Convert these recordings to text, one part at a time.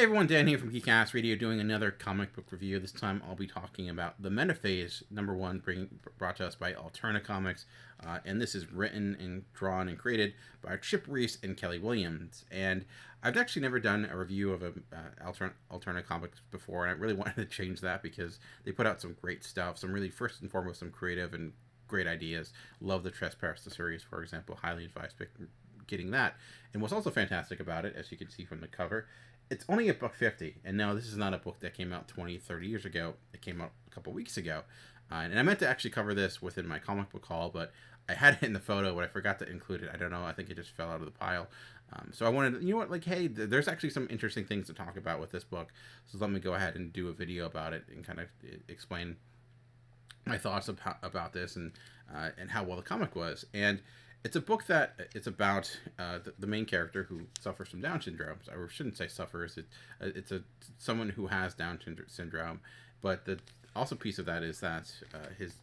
Hey everyone, Dan here from GeekCast Radio doing another comic book review. This time I'll be talking about the Metaphase #1 brought to us by Alterna Comics. And this is written and drawn and created by Chip Reece and Kelly Williams. And I've actually never done a review of Alterna Comics before, and I really wanted to change that because they put out some great stuff. Some really, first and foremost, some creative and great ideas. Love the Trespass the series, for example. Highly advised getting that. And what's also fantastic about it, as you can see from the cover, it's only $1.50, and no, this is not a book that came out 20, 30 years ago. It came out a couple weeks ago, and I meant to actually cover this within my comic book haul, but I had it in the photo, but I forgot to include it. I don't know. I think it just fell out of the pile. So I wanted, you know what, like, hey, there's actually some interesting things to talk about with this book, so let me go ahead and do a video about it and kind of explain my thoughts about this and how well the comic was. And it's a book that it's about the main character who suffers from Down syndrome. I shouldn't say suffers. It's someone who has Down syndrome, but the also piece of that is that his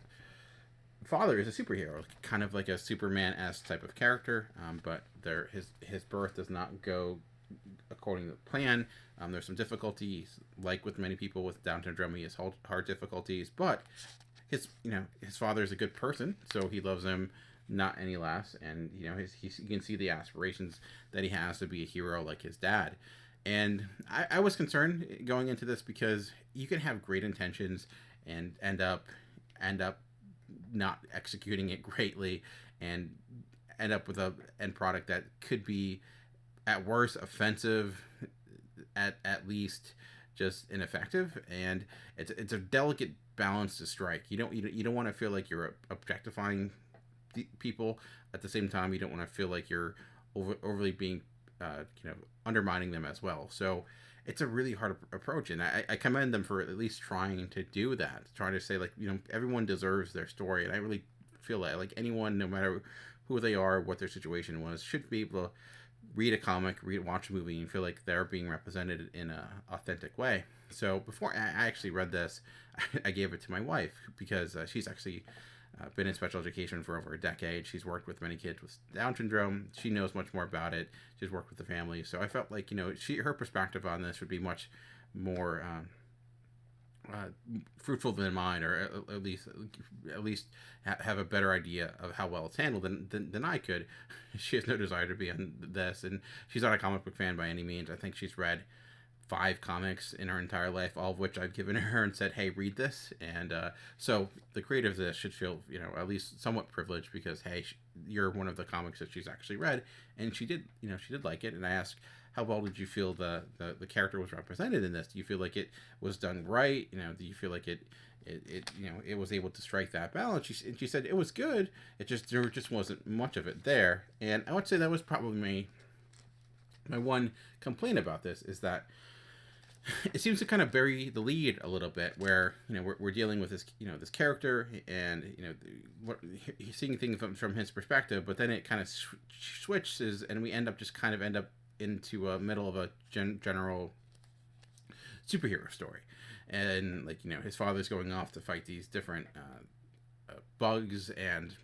father is a superhero, kind of like a Superman-esque type of character. But his birth does not go according to the plan. There's some difficulties, like with many people with Down syndrome. He has heart difficulties, but his father is a good person, so he loves him not any less, and you can see the aspirations that he has to be a hero like his dad. And I was concerned going into this because you can have great intentions and end up not executing it greatly and end up with a end product that could be at worst offensive, at least just ineffective. And it's a delicate balance to strike. You don't want to feel like you're objectifying people. At the same time, you don't want to feel like you're overly being undermining them as well. So it's a really hard approach, and I commend them for at least trying to do that, trying to say, like, everyone deserves their story. And I really feel that, like, anyone, no matter who they are, what their situation was, should be able to read a comic, watch a movie, and feel like they're being represented in an authentic way. So before I actually read this, I gave it to my wife because she's actually been in special education for over a decade. She's worked with many kids with Down syndrome. She knows much more about it. She's worked with the family. So I felt like, her perspective on this would be much more fruitful than mine, or at least have a better idea of how well it's handled than I could. She has no desire to be on this, and she's not a comic book fan by any means. I think she's read 5 comics in her entire life, all of which I've given her and said, hey, read this. And so the creator of this should feel, at least somewhat privileged because, hey, you're one of the comics that she's actually read. And she did like it. And I asked, how well did you feel the character was represented in this? Do you feel like it was done right? Do you feel like it was able to strike that balance? She said it was good. There just wasn't much of it there. And I would say that was probably my one complaint about this, is that it seems to kind of bury the lead a little bit, where we're dealing with this this character, and he's seeing things from his perspective, but then it kind of switches, and we end up into a middle of a general superhero story, and his father's going off to fight these different bugs, and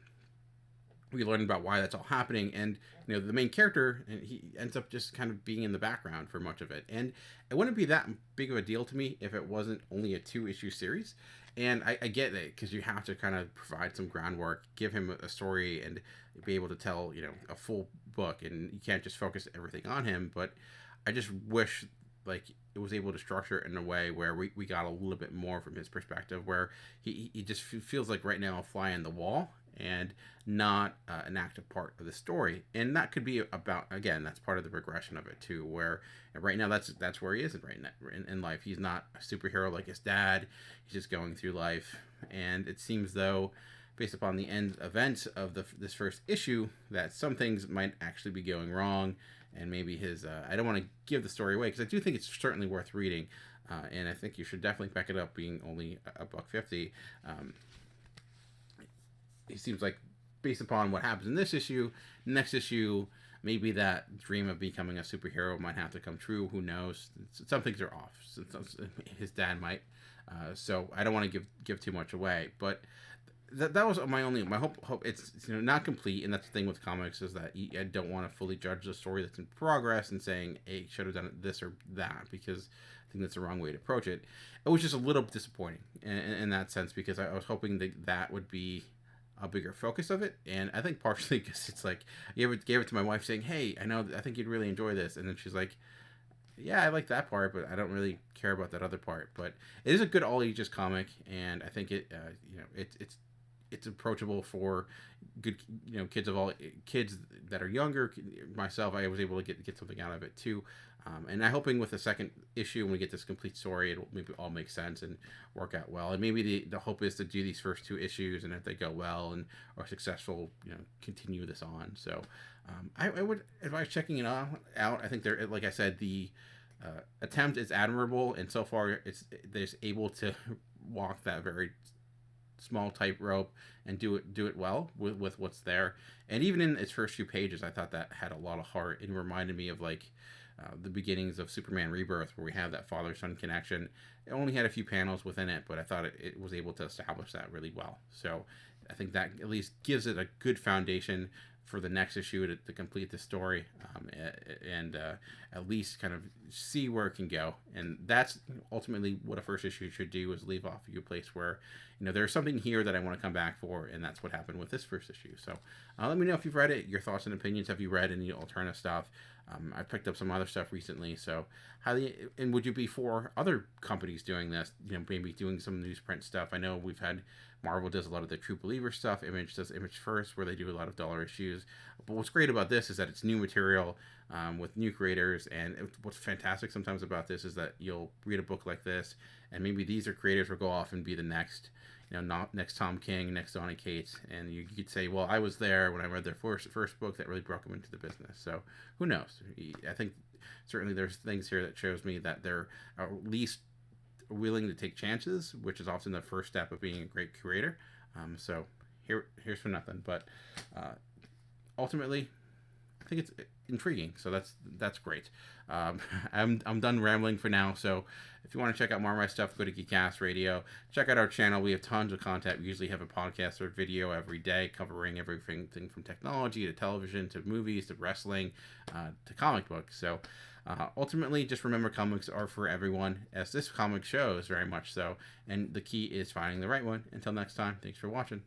we learn about why that's all happening, and the main character, and he ends up just kind of being in the background for much of it. And it wouldn't be that big of a deal to me if it wasn't only a 2-issue series. And I get it, because you have to kind of provide some groundwork, give him a story, and be able to tell a full book, and you can't just focus everything on him. But I just wish, like, it was able to structure it in a way where we got a little bit more from his perspective, where he just feels like right now a fly on the wall and not an active part of the story. And that could be about, again, that's part of the progression of it too, where right now that's where he is right now in life. He's not a superhero like his dad. He's just going through life, and it seems though, based upon the end events of this first issue, that some things might actually be going wrong. And maybe his I don't want to give the story away, because I do think it's certainly worth reading, and I think you should definitely back it up, being only $1.50. It seems like, based upon what happens in this issue, next issue, maybe that dream of becoming a superhero might have to come true. Who knows? Some things are off. His dad might. So I don't want to give too much away. But that was my hope. It's not complete, and that's the thing with comics is that I don't want to fully judge the story that's in progress and saying, hey, should have done it this or that, because I think that's the wrong way to approach it. It was just a little disappointing in that sense, because I was hoping that would be a bigger focus of it, and I think partially because it's like gave it to my wife saying, hey, I think you'd really enjoy this, and then she's like, yeah, I like that part, but I don't really care about that other part. But it is a good all ages comic, and I think it's approachable for good kids that are younger. Myself, I was able to get something out of it too, and I'm hoping with the second issue when we get this complete story, it'll maybe all make sense and work out well. And maybe the hope is to do these first two issues, and if they go well and are successful, continue this on. So I would advise checking it out. I think they're, like I said, the attempt is admirable, and so far they're able to walk that very small tightrope and do it well with what's there. And even in its first few pages, I thought that had a lot of heart and reminded me of like the beginnings of Superman Rebirth, where we have that father-son connection. It only had a few panels within it, but I thought it was able to establish that really well. So I think that at least gives it a good foundation for the next issue to complete the story, and at least kind of see where it can go. And that's ultimately what a first issue should do, is leave off a place where there's something here that I want to come back for, and that's what happened with this first issue. So let me know if you've read it, your thoughts and opinions. Have you read any alternative stuff? I picked up some other stuff recently, so and would you be for other companies doing this, maybe doing some newsprint stuff? I know we've had Marvel does a lot of the True Believer stuff. Image does Image First, where they do a lot of dollar issues. But what's great about this is that it's new material with new creators. And what's fantastic sometimes about this is that you'll read a book like this, and maybe these are creators will go off and be the next, not next Tom King, next Donny Cates, and you could say, well, I was there when I read their first book that really brought them into the business. So who knows? I think certainly there's things here that shows me that they're at least willing to take chances, which is often the first step of being a great creator. So here's for nothing, but ultimately, I think it's intriguing. So that's great. I'm done rambling for now. So if you want to check out more of my stuff, go to GeekCast Radio. Check out our channel. We have tons of content. We usually have a podcast or video every day covering everything from technology to television to movies to wrestling to comic books. So ultimately, just remember, comics are for everyone, as this comic shows very much so. And the key is finding the right one. Until next time, thanks for watching.